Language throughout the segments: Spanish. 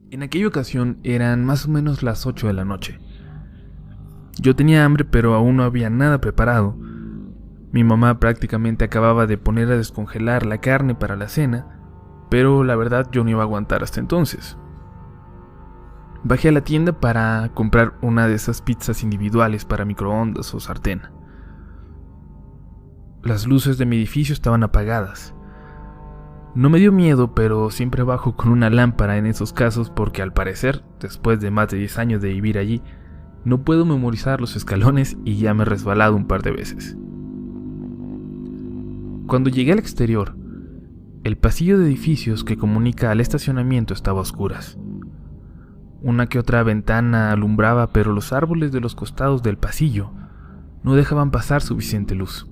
En aquella ocasión eran más o menos las 8 de la noche. Yo tenía hambre, pero aún no había nada preparado. Mi mamá prácticamente acababa de poner a descongelar la carne para la cena, pero la verdad yo no iba a aguantar hasta entonces. Bajé a la tienda para comprar una de esas pizzas individuales para microondas o sartén. Las luces de mi edificio estaban apagadas. No me dio miedo, pero siempre bajo con una lámpara en esos casos porque al parecer, después de más de 10 años de vivir allí, no puedo memorizar los escalones y ya me he resbalado un par de veces. Cuando llegué al exterior, el pasillo de edificios que comunica al estacionamiento estaba a oscuras. Una que otra ventana alumbraba, pero los árboles de los costados del pasillo no dejaban pasar suficiente luz.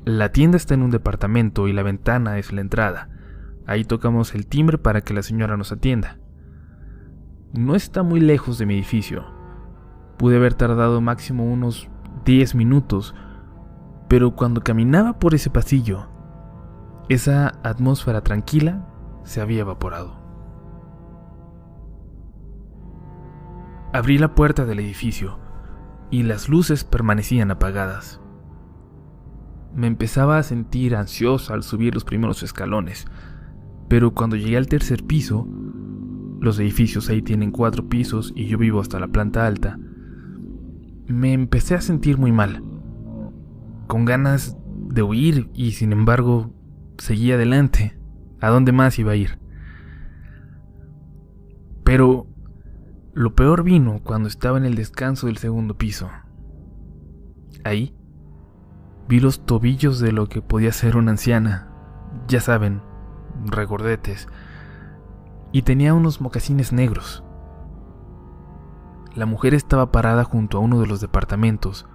La tienda está en un departamento y la ventana es la entrada. Ahí tocamos el timbre para que la señora nos atienda. No está muy lejos de mi edificio. Pude haber tardado máximo unos 10 minutos, pero cuando caminaba por ese pasillo, esa atmósfera tranquila se había evaporado. Abrí la puerta del edificio y las luces permanecían apagadas. Me empezaba a sentir ansiosa al subir los primeros escalones, pero cuando llegué al tercer piso, los edificios ahí tienen 4 pisos y yo vivo hasta la planta alta, me empecé a sentir muy mal, con ganas de huir y sin embargo seguí adelante. ¿A dónde más iba a ir? Pero lo peor vino cuando estaba en el descanso del segundo piso. Ahí vi los tobillos de lo que podía ser una anciana, ya saben, regordetes, y tenía unos mocasines negros. La mujer estaba parada junto a uno de los departamentos,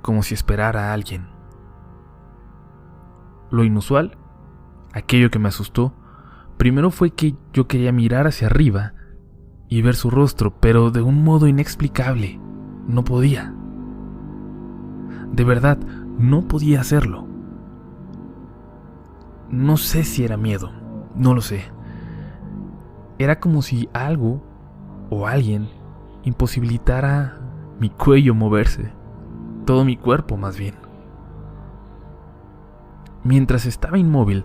como si esperara a alguien. Lo inusual, aquello que me asustó, primero fue que yo quería mirar hacia arriba y ver su rostro, pero de un modo inexplicable, no podía. De verdad, no podía hacerlo. No sé si era miedo, no lo sé. Era como si algo o alguien imposibilitara mi cuello moverse, todo mi cuerpo más bien. Mientras estaba inmóvil,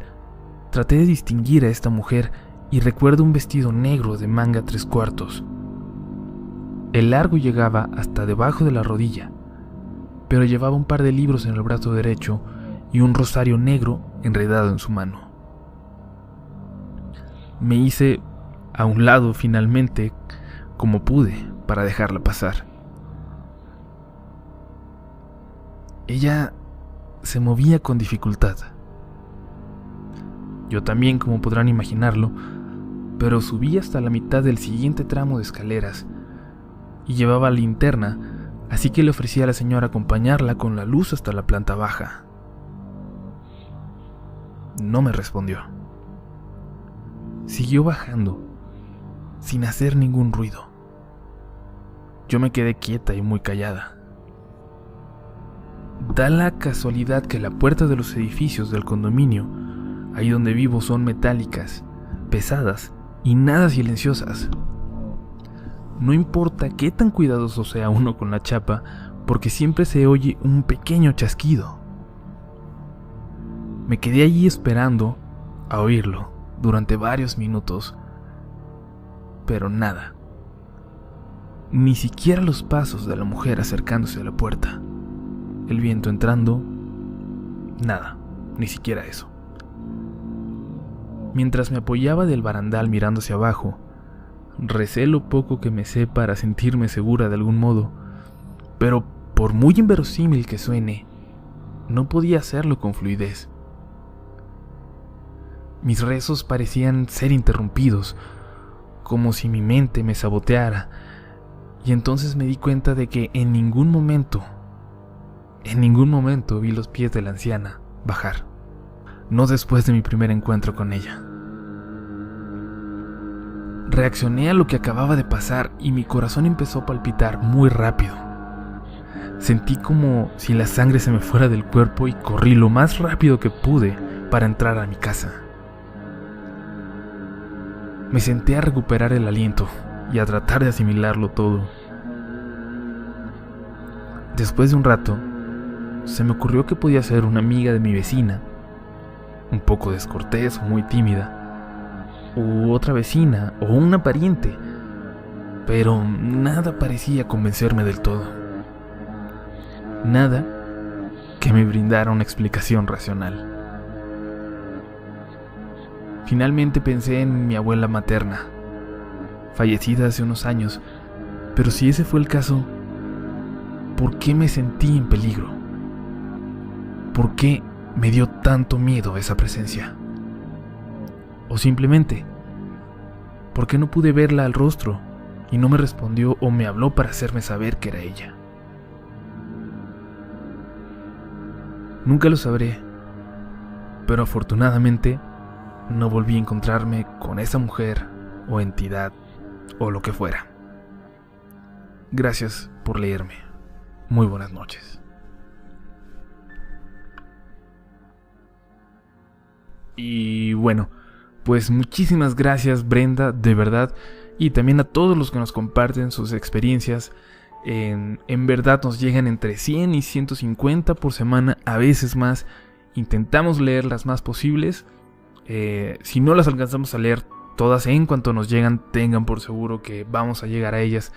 traté de distinguir a esta mujer y recuerdo un vestido negro de manga 3/4. El largo llegaba hasta debajo de la rodilla, pero llevaba un par de libros en el brazo derecho y un rosario negro enredado en su mano. Me hice a un lado finalmente, como pude, para dejarla pasar. Ella se movía con dificultad. Yo también, como podrán imaginarlo, pero subí hasta la mitad del siguiente tramo de escaleras y llevaba linterna, así que le ofrecí a la señora acompañarla con la luz hasta la planta baja. No me respondió. Siguió bajando, sin hacer ningún ruido. Yo me quedé quieta y muy callada. Da la casualidad que la puerta de los edificios del condominio, ahí donde vivo, son metálicas, pesadas y nada silenciosas. No importa qué tan cuidadoso sea uno con la chapa, porque siempre se oye un pequeño chasquido. Me quedé allí esperando a oírlo durante varios minutos, pero nada. Ni siquiera los pasos de la mujer acercándose a la puerta. El viento entrando, nada, ni siquiera eso. Mientras me apoyaba del barandal mirando hacia abajo, recé lo poco que me sé para sentirme segura de algún modo, pero por muy inverosímil que suene, no podía hacerlo con fluidez. Mis rezos parecían ser interrumpidos, como si mi mente me saboteara, y entonces me di cuenta de que en ningún momento vi los pies de la anciana bajar, no después de mi primer encuentro con ella. Reaccioné a lo que acababa de pasar y mi corazón empezó a palpitar muy rápido. Sentí como si la sangre se me fuera del cuerpo y corrí lo más rápido que pude para entrar a mi casa. Me senté a recuperar el aliento y a tratar de asimilarlo todo. Después de un rato, se me ocurrió que podía ser una amiga de mi vecina, un poco descortés o muy tímida, u otra vecina o una pariente, pero nada parecía convencerme del todo. Nada que me brindara una explicación racional. Finalmente pensé en mi abuela materna, fallecida hace unos años, pero si ese fue el caso, ¿por qué me sentí en peligro? ¿Por qué me dio tanto miedo esa presencia? O simplemente, ¿por qué no pude verla al rostro y no me respondió o me habló para hacerme saber que era ella? Nunca lo sabré, pero afortunadamente no volví a encontrarme con esa mujer o entidad o lo que fuera. Gracias por leerme. Muy buenas noches. Y bueno, pues muchísimas gracias, Brenda, de verdad, y también a todos los que nos comparten sus experiencias. En verdad nos llegan entre 100 y 150 por semana, a veces más. Intentamos leer las más posibles. Si no las alcanzamos a leer todas en cuanto nos llegan, tengan por seguro que vamos a llegar a ellas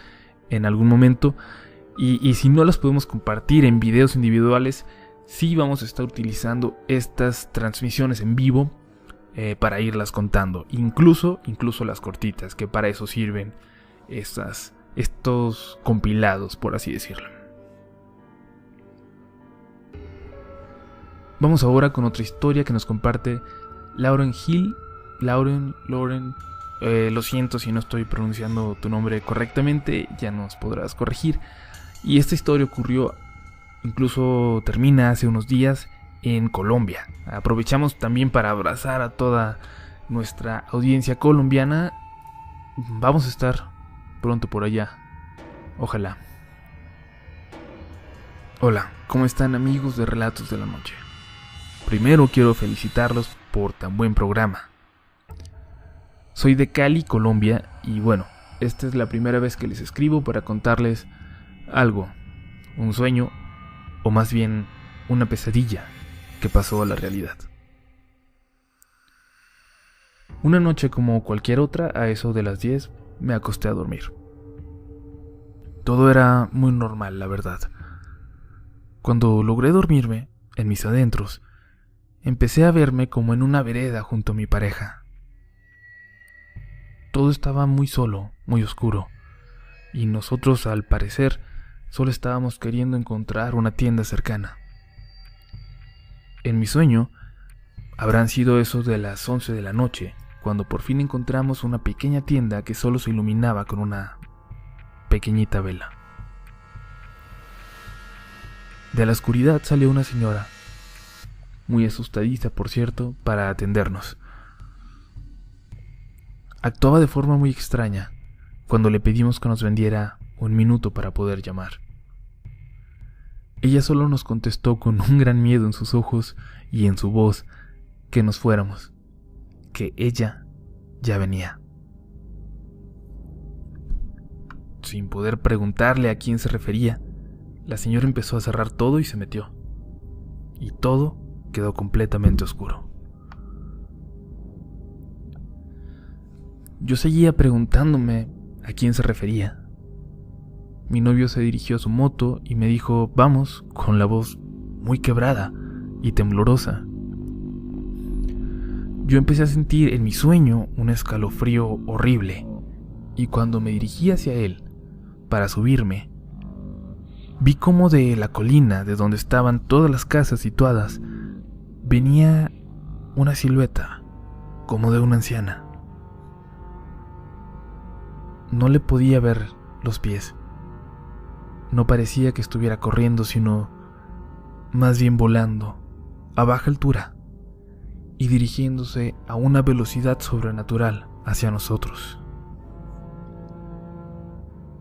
en algún momento. Y si no las podemos compartir en videos individuales, sí vamos a estar utilizando estas transmisiones en vivo para irlas contando. Incluso las cortitas, que para eso sirven estos compilados, por así decirlo. Vamos ahora con otra historia que nos comparte Lauren Hill. Lauren, lo siento si no estoy pronunciando tu nombre correctamente, ya nos podrás corregir. Y esta historia ocurrió, incluso termina hace unos días, en Colombia. Aprovechamos también para abrazar a toda nuestra audiencia colombiana. Vamos a estar pronto por allá, ojalá. Hola, ¿cómo están, amigos de Relatos de la Noche? Primero quiero felicitarlos por tan buen programa. Soy de Cali, Colombia, y bueno, esta es la primera vez que les escribo para contarles algo, un sueño, o más bien una pesadilla que pasó a la realidad. Una noche como cualquier otra, a eso de las 10, me acosté a dormir. Todo era muy normal, la verdad. Cuando logré dormirme, en mis adentros, empecé a verme como en una vereda junto a mi pareja. Todo estaba muy solo, muy oscuro, y nosotros, al parecer, solo estábamos queriendo encontrar una tienda cercana. En mi sueño, habrán sido esos de las 11 de la noche, cuando por fin encontramos una pequeña tienda que solo se iluminaba con una pequeñita vela. De la oscuridad salió una señora, muy asustadiza por cierto, para atendernos. Actuaba de forma muy extraña cuando le pedimos que nos vendiera un minuto para poder llamar. Ella solo nos contestó con un gran miedo en sus ojos y en su voz que nos fuéramos, que ella ya venía. Sin poder preguntarle a quién se refería, la señora empezó a cerrar todo y se metió. Y todo quedó completamente oscuro. Yo seguía preguntándome a quién se refería. Mi novio se dirigió a su moto y me dijo, vamos, con la voz muy quebrada y temblorosa. Yo empecé a sentir en mi sueño un escalofrío horrible, y cuando me dirigí hacia él para subirme, vi como de la colina de donde estaban todas las casas situadas venía una silueta, como de una anciana. No le podía ver los pies. No parecía que estuviera corriendo, sino más bien volando, a baja altura, y dirigiéndose a una velocidad sobrenatural hacia nosotros.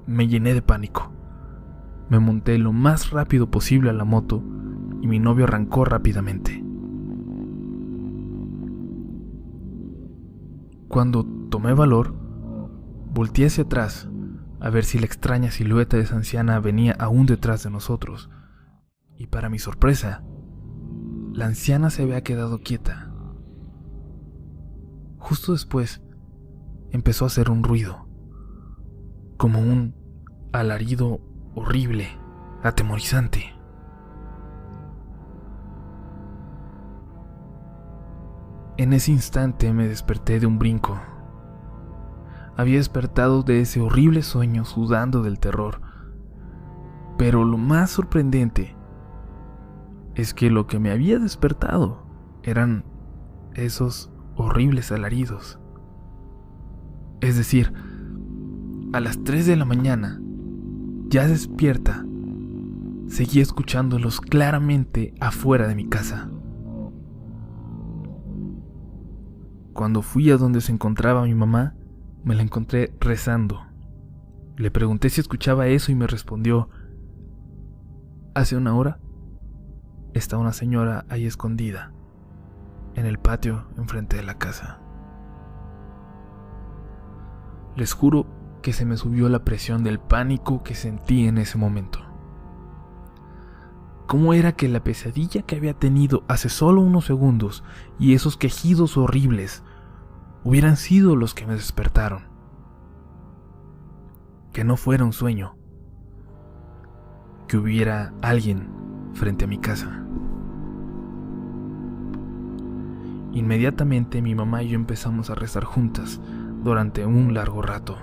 Me llené de pánico. Me monté lo más rápido posible a la moto y mi novio arrancó rápidamente. Cuando Tomé valor, volteé hacia atrás a ver si la extraña silueta de esa anciana venía aún detrás de nosotros, y para mi sorpresa, la anciana se había quedado quieta. Justo después empezó a hacer un ruido, como un alarido horrible, atemorizante. En ese instante me desperté de un brinco. Había despertado de ese horrible sueño sudando del terror. Pero lo más sorprendente es que lo que me había despertado eran esos horribles alaridos. Es decir, a las 3 de la mañana, ya despierta, seguía escuchándolos claramente afuera de mi casa. Cuando fui a donde se encontraba mi mamá, me la encontré rezando. Le pregunté si escuchaba eso y me respondió: hace una hora está una señora ahí escondida, en el patio enfrente de la casa. Les juro que se me subió la presión del pánico que sentí en ese momento. ¿Cómo era que la pesadilla que había tenido hace solo unos segundos y esos quejidos horribles hubieran sido los que me despertaron? Que no fuera un sueño, que hubiera alguien frente a mi casa. Inmediatamente mi mamá y yo empezamos a rezar juntas durante un largo rato.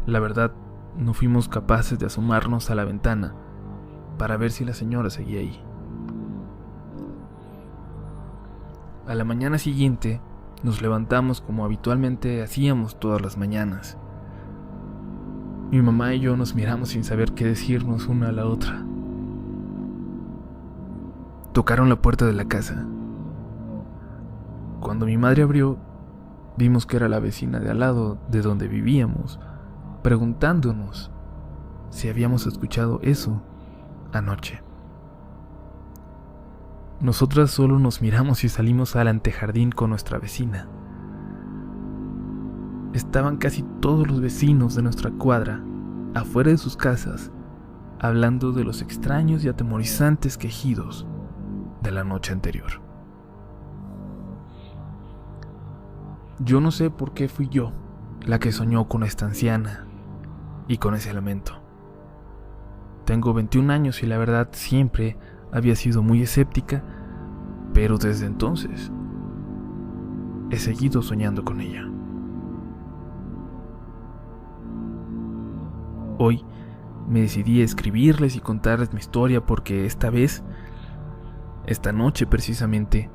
La verdad, no fuimos capaces de asomarnos a la ventana para ver si la señora seguía ahí. A la mañana siguiente nos levantamos como habitualmente hacíamos todas las mañanas. Mi mamá y yo nos miramos sin saber qué decirnos una a la otra. Tocaron la puerta de la casa. Cuando mi madre abrió, vimos que era la vecina de al lado de donde vivíamos, preguntándonos si habíamos escuchado eso anoche. Nosotras solo nos miramos y salimos al antejardín con nuestra vecina. Estaban casi todos los vecinos de nuestra cuadra, afuera de sus casas, hablando de los extraños y atemorizantes quejidos de la noche anterior. Yo no sé por qué fui yo la que soñó con esta anciana y con ese lamento. Tengo 21 años y la verdad siempre había sido muy escéptica, pero desde entonces he seguido soñando con ella. Hoy me decidí a escribirles y contarles mi historia porque esta noche precisamente,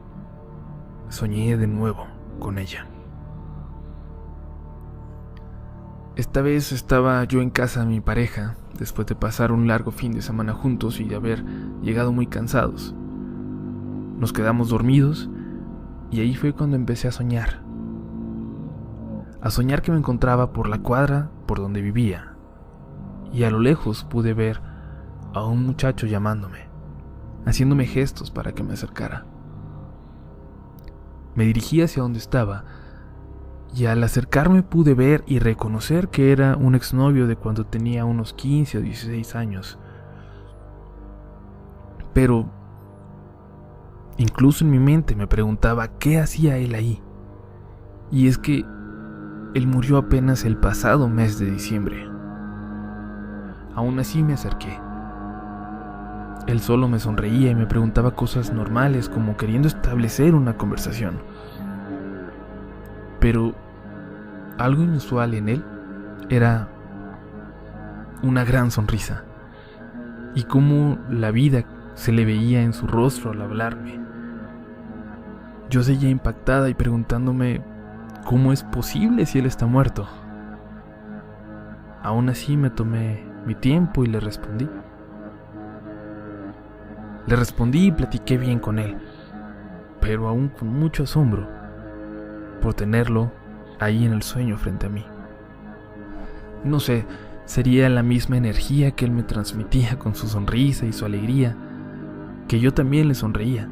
soñé de nuevo con ella. Esta vez estaba yo en casa de mi pareja, después de pasar un largo fin de semana juntos y de haber llegado muy cansados. Nos quedamos dormidos y ahí fue cuando empecé a soñar. A soñar que me encontraba por la cuadra por donde vivía, y a lo lejos pude ver a un muchacho llamándome, haciéndome gestos para que me acercara. Me dirigí hacia donde estaba, y al acercarme pude ver y reconocer que era un exnovio de cuando tenía unos 15 o 16 años. Pero incluso en mi mente me preguntaba qué hacía él ahí. Y es que él murió apenas el pasado mes de diciembre. Aún así me acerqué. Él solo me sonreía y me preguntaba cosas normales, como queriendo establecer una conversación. Pero algo inusual en él era una gran sonrisa, y cómo la vida se le veía en su rostro al hablarme. Yo seguía impactada y preguntándome cómo es posible si él está muerto. Aún así me tomé mi tiempo y le respondí. Le respondí y platiqué bien con él, pero aún con mucho asombro por tenerlo ahí en el sueño frente a mí. No sé, sería la misma energía que él me transmitía con su sonrisa y su alegría, que yo también le sonreía.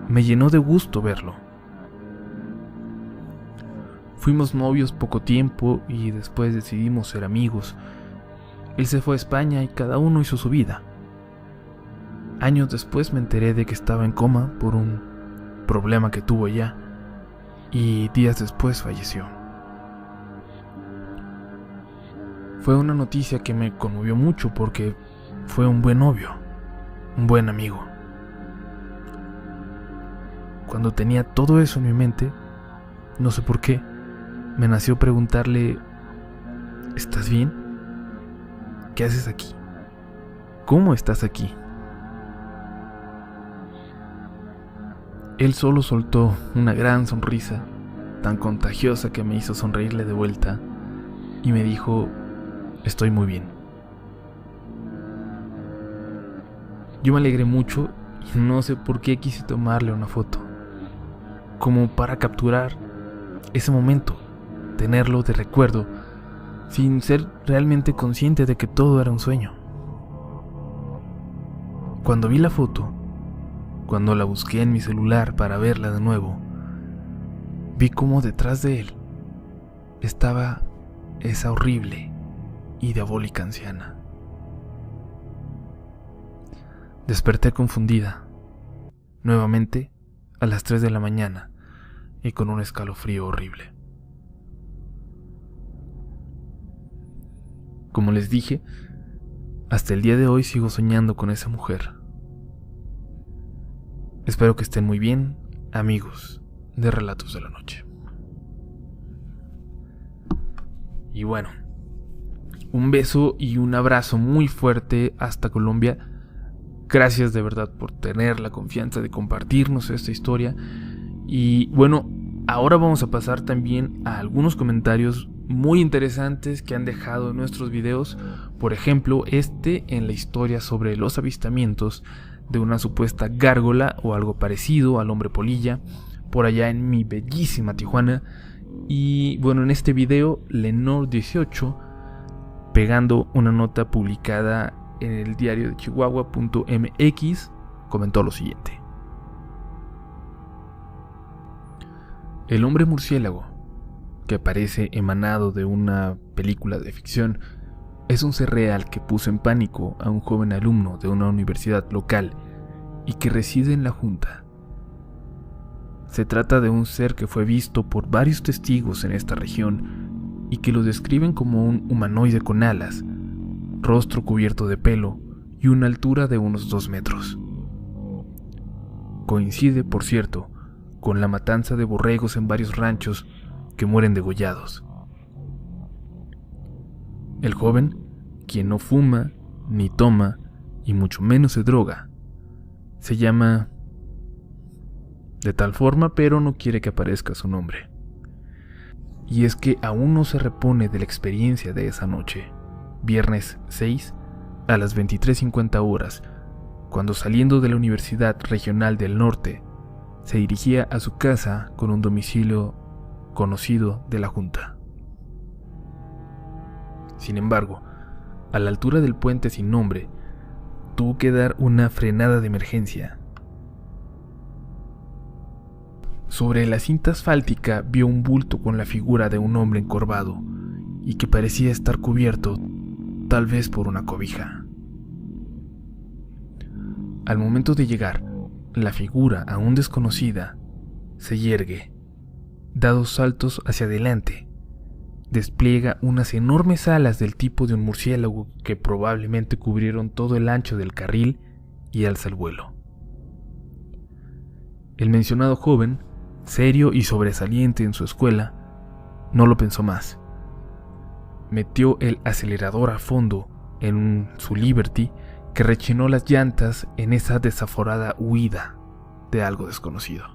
Me llenó de gusto verlo. Fuimos novios poco tiempo y después decidimos ser amigos. Él se fue a España y cada uno hizo su vida. Años después me enteré de que estaba en coma por un problema que tuvo allá, y días después falleció. Fue una noticia que me conmovió mucho porque fue un buen novio, un buen amigo. Cuando tenía todo eso en mi mente, no sé por qué, me nació preguntarle: ¿estás bien? ¿Qué haces aquí? ¿Cómo estás aquí? Él solo soltó una gran sonrisa, tan contagiosa que me hizo sonreírle de vuelta, y me dijo: estoy muy bien. Yo me alegré mucho y no sé por qué quise tomarle una foto, como para capturar ese momento, tenerlo de recuerdo, sin ser realmente consciente de que todo era un sueño. Cuando vi la foto, cuando la busqué en mi celular para verla de nuevo, vi cómo detrás de él estaba esa horrible y diabólica anciana. Desperté confundida, nuevamente a las 3 de la mañana y con un escalofrío horrible. Como les dije, hasta el día de hoy sigo soñando con esa mujer. Espero que estén muy bien, amigos de Relatos de la Noche. Y bueno, un beso y un abrazo muy fuerte hasta Colombia. Gracias de verdad por tener la confianza de compartirnos esta historia. Y bueno, ahora vamos a pasar también a algunos comentarios muy interesantes que han dejado en nuestros videos. Por ejemplo, en la historia sobre los avistamientos de una supuesta gárgola o algo parecido al hombre polilla por allá en mi bellísima Tijuana. Y bueno, en este video, Lenor18, pegando una nota publicada en el diario de Chihuahua.mx, comentó lo siguiente: el hombre murciélago, que parece emanado de una película de ficción, es un ser real que puso en pánico a un joven alumno de una universidad local y que reside en la Junta. Se trata de un ser que fue visto por varios testigos en esta región y que lo describen como un humanoide con alas, rostro cubierto de pelo y una altura de unos 2 metros. Coincide, por cierto, con la matanza de borregos en varios ranchos que mueren degollados. El joven, quien no fuma, ni toma, y mucho menos se droga, se llama de tal forma, pero no quiere que aparezca su nombre. Y es que aún no se repone de la experiencia de esa noche, viernes 6 a las 23:50 horas, cuando saliendo de la Universidad Regional del Norte, se dirigía a su casa con un domicilio conocido de la Junta. Sin embargo, a la altura del puente sin nombre, tuvo que dar una frenada de emergencia. Sobre la cinta asfáltica vio un bulto con la figura de un hombre encorvado y que parecía estar cubierto, tal vez por una cobija. Al momento de llegar, la figura, aún desconocida, se yergue, da 2 saltos hacia adelante, despliega unas enormes alas del tipo de un murciélago que probablemente cubrieron todo el ancho del carril y alza el vuelo. El mencionado joven, serio y sobresaliente en su escuela, no lo pensó más. Metió el acelerador a fondo en su Liberty, que rechinó las llantas en esa desaforada huida de algo desconocido.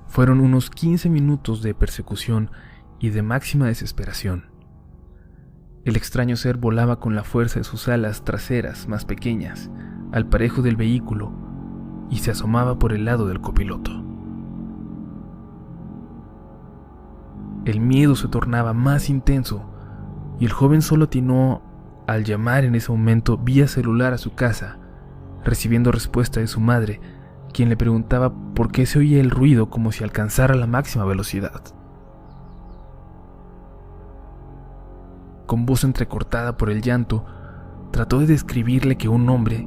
Fueron unos 15 minutos de persecución y de máxima desesperación. El extraño ser volaba con la fuerza de sus alas traseras más pequeñas al parejo del vehículo y se asomaba por el lado del copiloto. El miedo se tornaba más intenso y el joven solo atinó al llamar en ese momento vía celular a su casa, recibiendo respuesta de su madre, quien le preguntaba por qué se oía el ruido como si alcanzara la máxima velocidad. Con voz entrecortada por el llanto, trató de describirle que un hombre,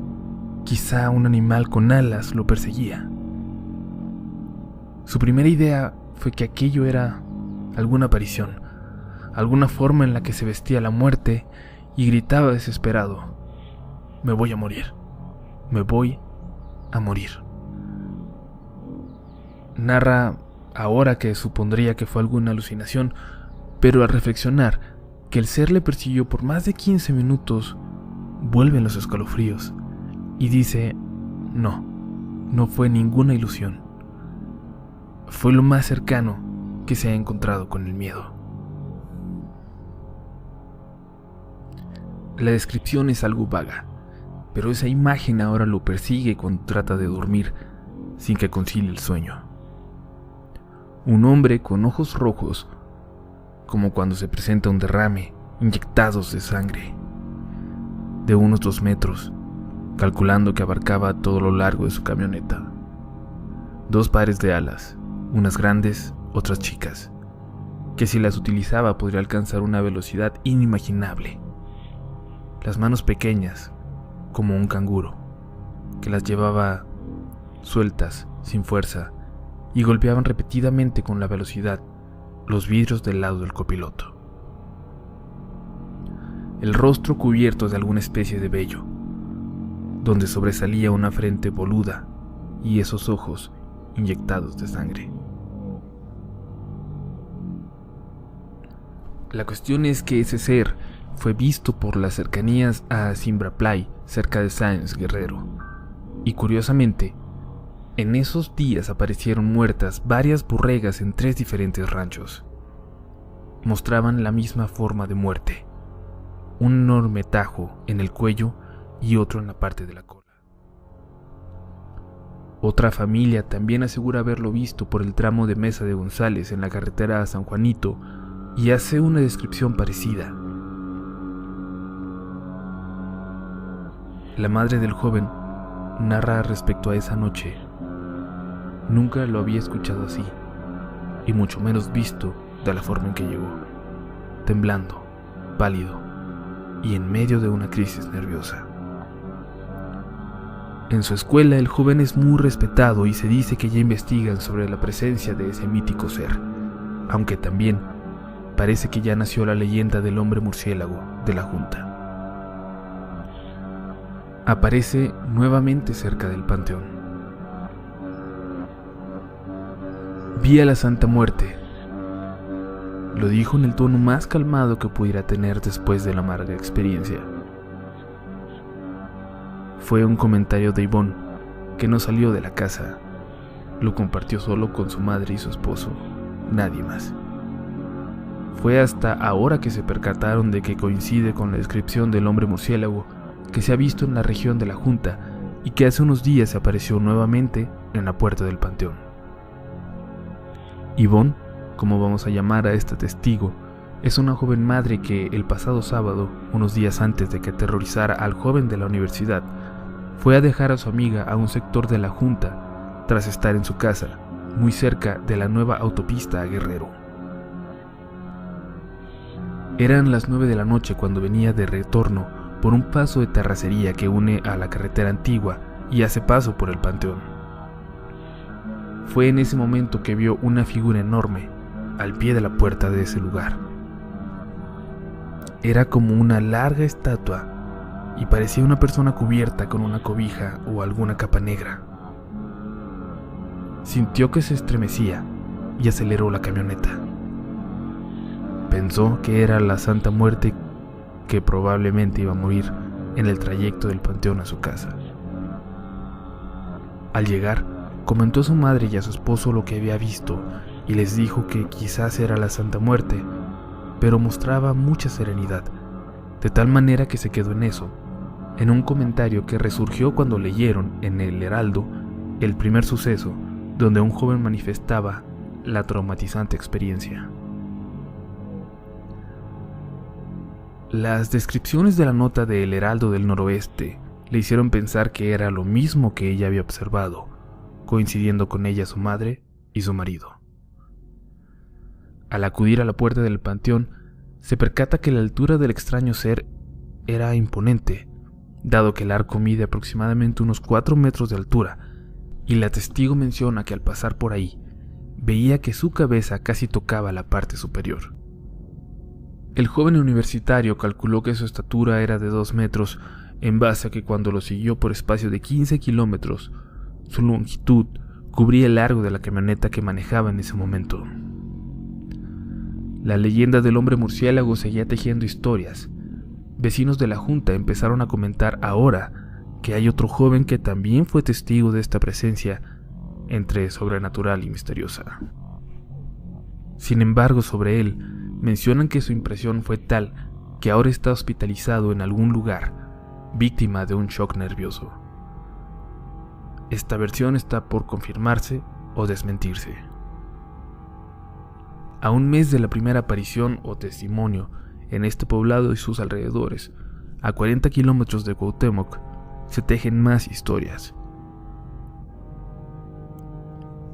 quizá un animal con alas, lo perseguía. Su primera idea fue que aquello era alguna aparición, alguna forma en la que se vestía la muerte, y gritaba desesperado: «Me voy a morir, me voy a morir». Narra ahora que supondría que fue alguna alucinación, pero al reflexionar que el ser le persiguió por más de 15 minutos, vuelven los escalofríos y dice: no fue ninguna ilusión. Fue lo más cercano que se ha encontrado con el miedo. La descripción es algo vaga, pero esa imagen ahora lo persigue cuando trata de dormir sin que concilie el sueño. Un hombre con ojos rojos, como cuando se presenta un derrame, inyectados de sangre, de unos 2 metros, calculando que abarcaba todo lo largo de su camioneta. 2 pares de alas, unas grandes, otras chicas, que si las utilizaba podría alcanzar una velocidad inimaginable. Las manos pequeñas, como un canguro, que las llevaba sueltas, sin fuerza, y golpeaban repetidamente con la velocidad los vidrios del lado del copiloto. El rostro cubierto de alguna especie de vello, donde sobresalía una frente boluda y esos ojos inyectados de sangre. La cuestión es que ese ser fue visto por las cercanías a Simbraplay, cerca de Sáenz Guerrero, y curiosamente, en esos días aparecieron muertas varias borregas en 3 diferentes ranchos. Mostraban la misma forma de muerte: un enorme tajo en el cuello y otro en la parte de la cola. Otra familia también asegura haberlo visto por el tramo de Mesa de González en la carretera a San Juanito y hace una descripción parecida. La madre del joven narra respecto a esa noche: nunca lo había escuchado así, y mucho menos visto de la forma en que llegó, temblando, pálido y en medio de una crisis nerviosa. En su escuela el joven es muy respetado y se dice que ya investigan sobre la presencia de ese mítico ser, aunque también parece que ya nació la leyenda del hombre murciélago de la Junta. Aparece nuevamente cerca del panteón. Vi a la Santa Muerte. Lo dijo en el tono más calmado que pudiera tener después de la amarga experiencia. Fue un comentario de Ivonne, que no salió de la casa. Lo compartió solo con su madre y su esposo, nadie más. Fue hasta ahora que se percataron de que coincide con la descripción del hombre murciélago que se ha visto en la región de la Junta y que hace unos días apareció nuevamente en la puerta del panteón. Ivonne, como vamos a llamar a esta testigo, es una joven madre que el pasado sábado, unos días antes de que aterrorizara al joven de la universidad, fue a dejar a su amiga a un sector de la Junta tras estar en su casa, muy cerca de la nueva autopista a Guerrero. Eran las 9 de la noche cuando venía de retorno por un paso de terracería que une a la carretera antigua y hace paso por el panteón. Fue en ese momento que vio una figura enorme al pie de la puerta de ese lugar. Era como una larga estatua y parecía una persona cubierta con una cobija o alguna capa negra. Sintió que se estremecía y aceleró la camioneta. Pensó que era la Santa Muerte, que probablemente iba a morir en el trayecto del panteón a su casa. Al llegar, comentó a su madre y a su esposo lo que había visto y les dijo que quizás era la Santa Muerte, pero mostraba mucha serenidad, de tal manera que se quedó en eso, en un comentario que resurgió cuando leyeron en el Heraldo el primer suceso donde un joven manifestaba la traumatizante experiencia. Las descripciones de la nota de El Heraldo del Noroeste le hicieron pensar que era lo mismo que ella había observado, coincidiendo con ella su madre y su marido. Al acudir a la puerta del panteón, se percata que la altura del extraño ser era imponente, dado que el arco mide aproximadamente unos 4 metros de altura, y la testigo menciona que al pasar por ahí, veía que su cabeza casi tocaba la parte superior. El joven universitario calculó que su estatura era de 2 metros, en base a que cuando lo siguió por espacio de 15 kilómetros, su longitud cubría el largo de la camioneta que manejaba en ese momento. La leyenda del hombre murciélago seguía tejiendo historias. Vecinos de la junta empezaron a comentar ahora que hay otro joven que también fue testigo de esta presencia entre sobrenatural y misteriosa. Sin embargo, sobre él, mencionan que su impresión fue tal que ahora está hospitalizado en algún lugar, víctima de un shock nervioso. Esta versión está por confirmarse o desmentirse. A un mes de la primera aparición o testimonio en este poblado y sus alrededores, a 40 kilómetros de Cuauhtémoc, se tejen más historias.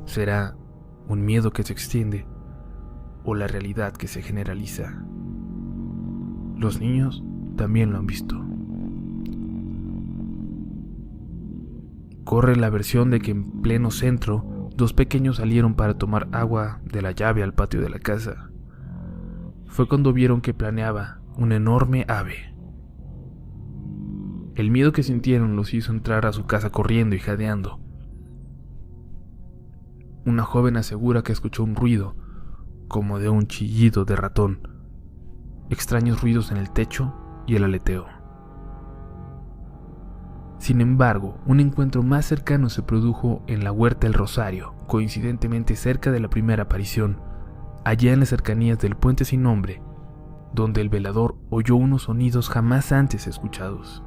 ¿Será un miedo que se extiende o la realidad que se generaliza? Los niños también lo han visto. Corre la versión de que en pleno centro, 2 pequeños salieron para tomar agua de la llave al patio de la casa. Fue cuando vieron que planeaba un enorme ave. El miedo que sintieron los hizo entrar a su casa corriendo y jadeando. Una joven asegura que escuchó un ruido, como de un chillido de ratón, extraños ruidos en el techo y el aleteo. Sin embargo, un encuentro más cercano se produjo en la Huerta del Rosario, coincidentemente cerca de la primera aparición, allá en las cercanías del puente sin nombre, donde el velador oyó unos sonidos jamás antes escuchados.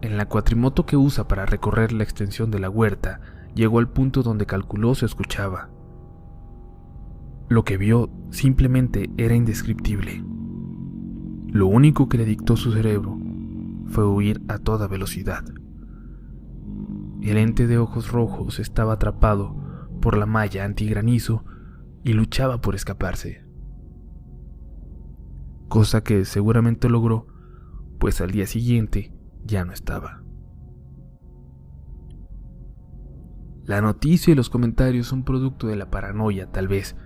En la cuatrimoto que usa para recorrer la extensión de la huerta, llegó al punto donde calculó se escuchaba. Lo que vio simplemente era indescriptible. Lo único que le dictó su cerebro fue huir a toda velocidad. El ente de ojos rojos estaba atrapado por la malla antigranizo y luchaba por escaparse. Cosa que seguramente logró, pues al día siguiente ya no estaba. La noticia y los comentarios son producto de la paranoia, tal vez,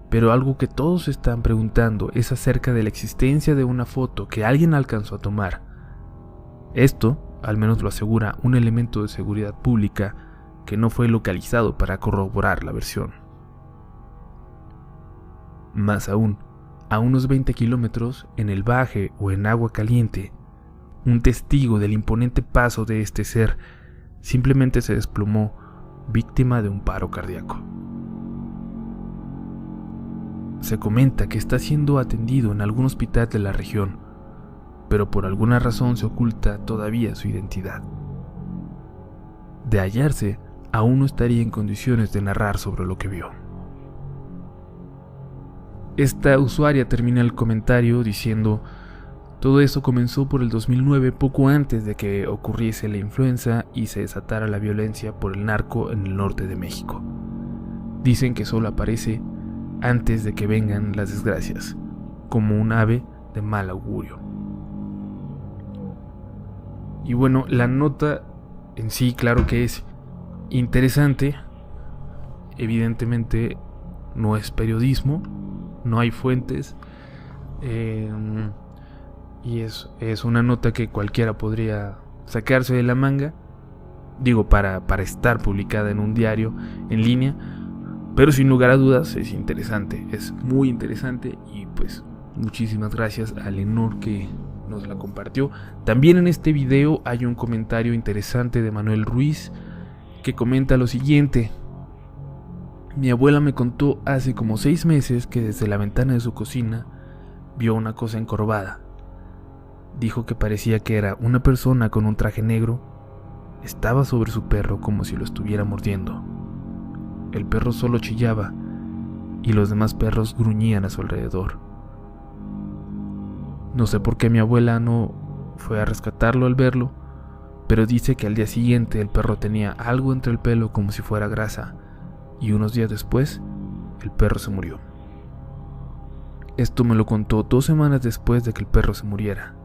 pero algo que todos se están preguntando es acerca de la existencia de una foto que alguien alcanzó a tomar. Esto, al menos lo asegura un elemento de seguridad pública que no fue localizado para corroborar la versión. Más aún, a unos 20 kilómetros, en el Baje o en Agua Caliente, un testigo del imponente paso de este ser simplemente se desplomó, víctima de un paro cardíaco. Se comenta que está siendo atendido en algún hospital de la región, pero por alguna razón se oculta todavía su identidad. De hallarse, aún no estaría en condiciones de narrar sobre lo que vio. Esta usuaria termina el comentario diciendo: todo eso comenzó por el 2009, poco antes de que ocurriese la influenza y se desatara la violencia por el narco en el norte de México. Dicen que solo aparece antes de que vengan las desgracias, como un ave de mal augurio. Y bueno, la nota en sí, claro que es interesante. Evidentemente no es periodismo, no hay fuentes, y es una nota que cualquiera podría sacarse de la manga, digo, para estar publicada en un diario en línea, pero sin lugar a dudas es interesante, es muy interesante. Y pues muchísimas gracias a Lenor que nos la compartió. También en este video hay un comentario interesante de Manuel Ruiz que comenta lo siguiente: mi abuela me contó hace como 6 meses que desde la ventana de su cocina vio una cosa encorvada. Dijo que parecía que era una persona con un traje negro. Estaba sobre su perro como si lo estuviera mordiendo. El perro solo chillaba y los demás perros gruñían a su alrededor. No sé por qué mi abuela no fue a rescatarlo al verlo, pero dice que al día siguiente el perro tenía algo entre el pelo como si fuera grasa, y unos días después el perro se murió. Esto me lo contó 2 semanas después de que el perro se muriera.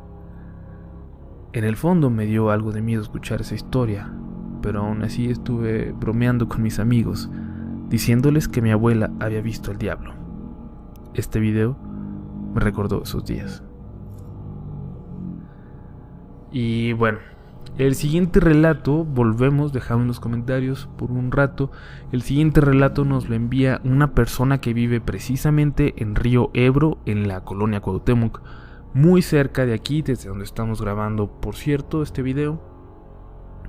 En el fondo me dio algo de miedo escuchar esa historia, pero aún así estuve bromeando con mis amigos, diciéndoles que mi abuela había visto al diablo. Este video me recordó esos días. Y bueno, el siguiente relato, volvemos, dejamos en los comentarios por un rato. El siguiente relato nos lo envía una persona que vive precisamente en Río Ebro, en la colonia Cuauhtémoc, muy cerca de aquí, desde donde estamos grabando, por cierto, este video.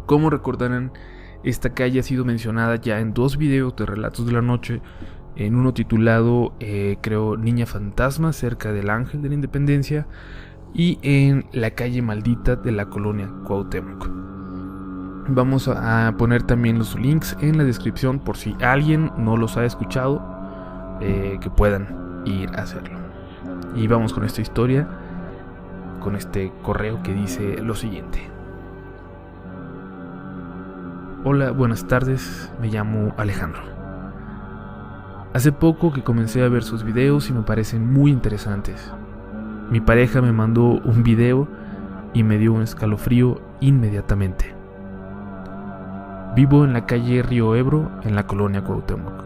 Como recordarán, esta calle ha sido mencionada ya en 2 videos de Relatos de la Noche, en uno titulado, creo, Niña Fantasma, cerca del Ángel de la Independencia, y en la calle maldita de la colonia Cuauhtémoc. Vamos a poner también los links en la descripción por si alguien no los ha escuchado, que puedan ir a hacerlo. Y vamos con esta historia, con este correo que dice lo siguiente. Hola, buenas tardes, me llamo Alejandro. Hace poco que comencé a ver sus videos y me parecen muy interesantes. Mi pareja me mandó un video y me dio un escalofrío inmediatamente. Vivo en la calle Río Ebro, en la colonia Cuauhtémoc.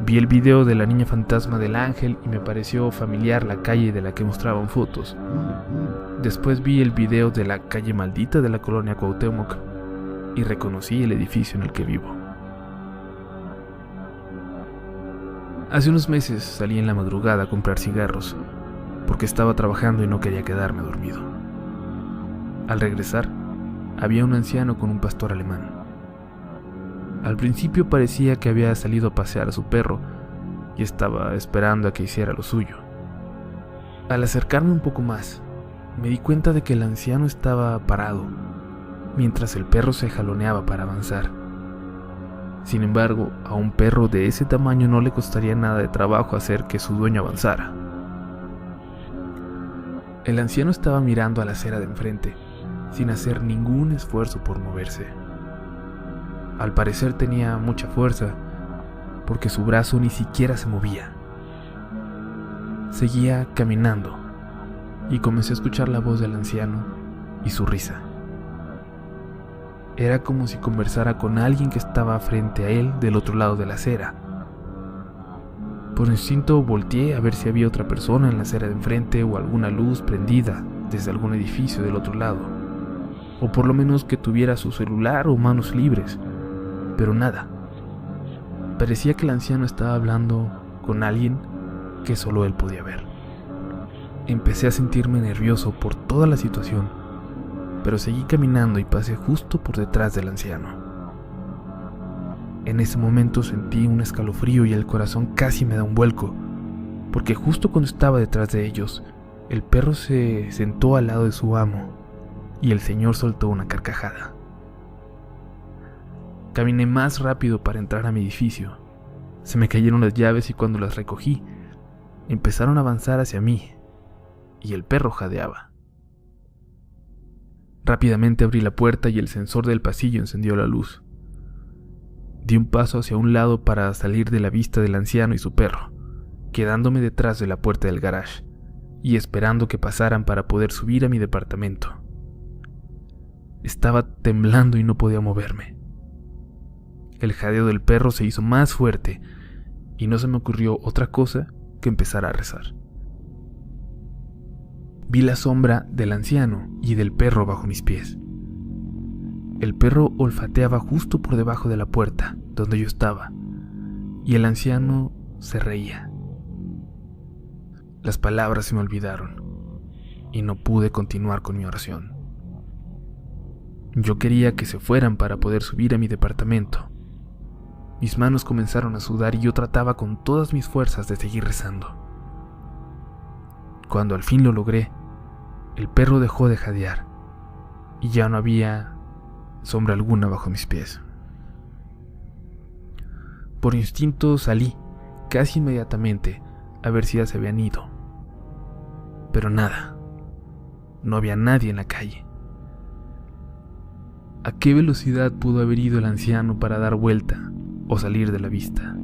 Vi el video de la niña fantasma del Ángel y me pareció familiar la calle de la que mostraban fotos. Después vi el video de la calle maldita de la colonia Cuauhtémoc y reconocí el edificio en el que vivo. Hace unos meses salí en la madrugada a comprar cigarros, porque estaba trabajando y no quería quedarme dormido. Al regresar, había un anciano con un pastor alemán. Al principio parecía que había salido a pasear a su perro y estaba esperando a que hiciera lo suyo. Al acercarme un poco más, me di cuenta de que el anciano estaba parado, mientras el perro se jaloneaba para avanzar. Sin embargo, a un perro de ese tamaño no le costaría nada de trabajo hacer que su dueño avanzara. El anciano estaba mirando a la acera de enfrente, sin hacer ningún esfuerzo por moverse. Al parecer tenía mucha fuerza, porque su brazo ni siquiera se movía. Seguía caminando, y comencé a escuchar la voz del anciano y su risa. Era como si conversara con alguien que estaba frente a él del otro lado de la acera. Por instinto volteé a ver si había otra persona en la acera de enfrente o alguna luz prendida desde algún edificio del otro lado, o por lo menos que tuviera su celular o manos libres, pero nada. Parecía que el anciano estaba hablando con alguien que solo él podía ver. Empecé a sentirme nervioso por toda la situación, pero seguí caminando y pasé justo por detrás del anciano. En ese momento sentí un escalofrío y el corazón casi me da un vuelco, porque justo cuando estaba detrás de ellos, el perro se sentó al lado de su amo y el señor soltó una carcajada. Caminé más rápido para entrar a mi edificio. Se me cayeron las llaves y cuando las recogí, empezaron a avanzar hacia mí y el perro jadeaba. Rápidamente abrí la puerta y el sensor del pasillo encendió la luz. Di un paso hacia un lado para salir de la vista del anciano y su perro, quedándome detrás de la puerta del garage y esperando que pasaran para poder subir a mi departamento. Estaba temblando y no podía moverme. El jadeo del perro se hizo más fuerte y no se me ocurrió otra cosa que empezar a rezar. Vi la sombra del anciano y del perro bajo mis pies. El perro olfateaba justo por debajo de la puerta donde yo estaba, y el anciano se reía. Las palabras se me olvidaron, y no pude continuar con mi oración. Yo quería que se fueran para poder subir a mi departamento. Mis manos comenzaron a sudar y yo trataba con todas mis fuerzas de seguir rezando. Cuando al fin lo logré, el perro dejó de jadear, y ya no había sombra alguna bajo mis pies. Por instinto salí, casi inmediatamente, a ver si ya se habían ido. Pero nada, no había nadie en la calle. ¿A qué velocidad pudo haber ido el anciano para dar vuelta o salir de la vista?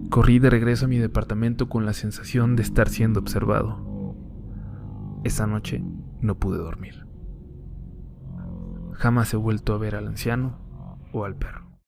Corrí de regreso a mi departamento con la sensación de estar siendo observado. Esa noche no pude dormir. Jamás he vuelto a ver al anciano o al perro.